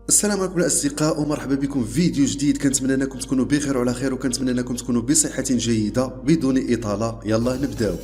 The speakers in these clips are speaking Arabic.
السلام عليكم الاصدقاء ومرحبا بكم في فيديو جديد. كنتمنى انكم تكونوا بخير وعلى خير، وكنتمنى انكم تكونوا بصحه جيده. بدون اطاله يلا نبداو.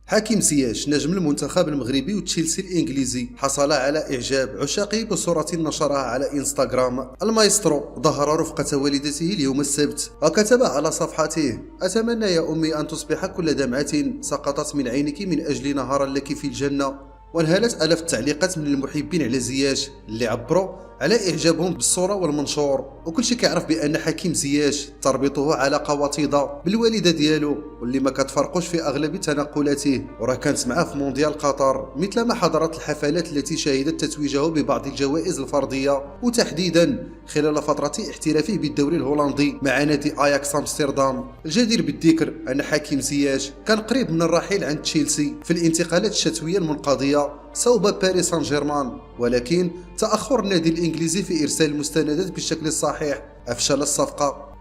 حكيم زياش نجم المنتخب المغربي وتشيلسي الانجليزي حصل على اعجاب عشاقه بصوره نشرها على انستغرام. المايسترو ظهر رفقه والدته اليوم السبت وكتب على صفحته: اتمنى يا امي ان تصبح كل دمعه سقطت من عينك من اجل نهارا لك في الجنه. وانهالت الاف التعليقات من المحبين على زياش اللي عبروا على اعجابهم بالصوره والمنشور. وكل شيء كيعرف بان حكيم زياش تربطه علاقه وطيده بالوالده ديالو واللي ما كتفرقوش في اغلب تنقلاته، وراه كانت معاه في مونديال قطر مثل ما حضرت الحفلات التي شهدت تتويجه ببعض الجوائز الفرديه، وتحديدا خلال فتره احترافه بالدوري الهولندي مع نادي اياكس امستردام. الجدير بالذكر ان حكيم زياش كان قريب من الرحيل عن تشيلسي في الانتقالات الشتويه المنقضيه صوب باريس سان جيرمان، ولكن تأخر النادي الإنجليزي في إرسال المستندات بالشكل الصحيح أفشل الصفقة.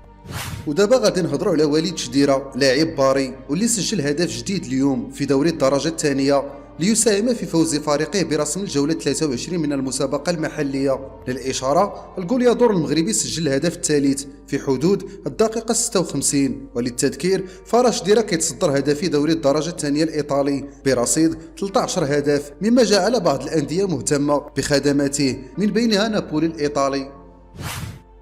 ودابا غادي نهضروا على وليد شديرة، لاعب باري واللي سجل هدف جديد اليوم في دوري الدرجة الثانية ليساهم في فوز فريقه برسم الجولة 23 من المسابقة المحلية. للإشارة الجوليادور المغربي سجل الهدف الثالث في حدود الدقيقة 56، وللتذكير فراش شديرة كيتصدر هدفي دوري الدرجة الثانية الإيطالي برصيد 13 هدف، مما جعل بعض الأندية مهتمة بخدماته من بينها نابولي الإيطالي.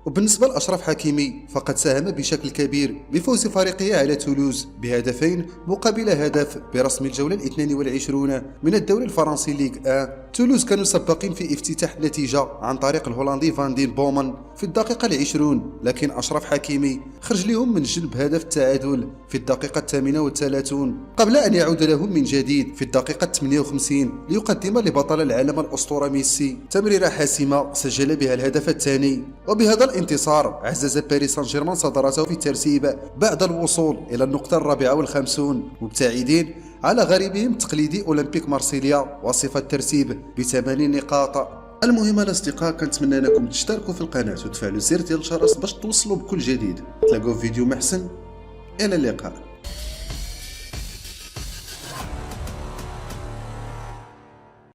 وبالنسبة لأشرف حكيمي فقد ساهم بشكل كبير بفوز فريقه على تولوز بهدفين مقابل هدف برسم الجولة 22 من الدوري الفرنسي ليغ 1. تولوز كانوا سباقين في افتتاح النتيجة عن طريق الهولندي فان دين بومان في الدقيقة 20، لكن أشرف حكيمي خرج لهم من جلب هدف التعادل في الدقيقة 38 قبل أن يعود لهم من جديد في الدقيقة 58 ليقدم لبطل العالم الأسطورة ميسي تمريرة حاسمة سجل بها الهدف الثاني. وبهذا الانتصار عزز باريس سان جيرمان صدارته في الترتيب بعد الوصول إلى النقطة 54 مبتعدين على غريبهم التقليدي أولمبيك مارسيليا وصف الترتيب ب8 نقاط. المهم الاصدقاء كنتمنى انكم تشتركوا في القناه وتفعلوا زر ديال الجرس باش توصلوا بكل جديد. تلاقوا في فيديو محسن، الى اللقاء.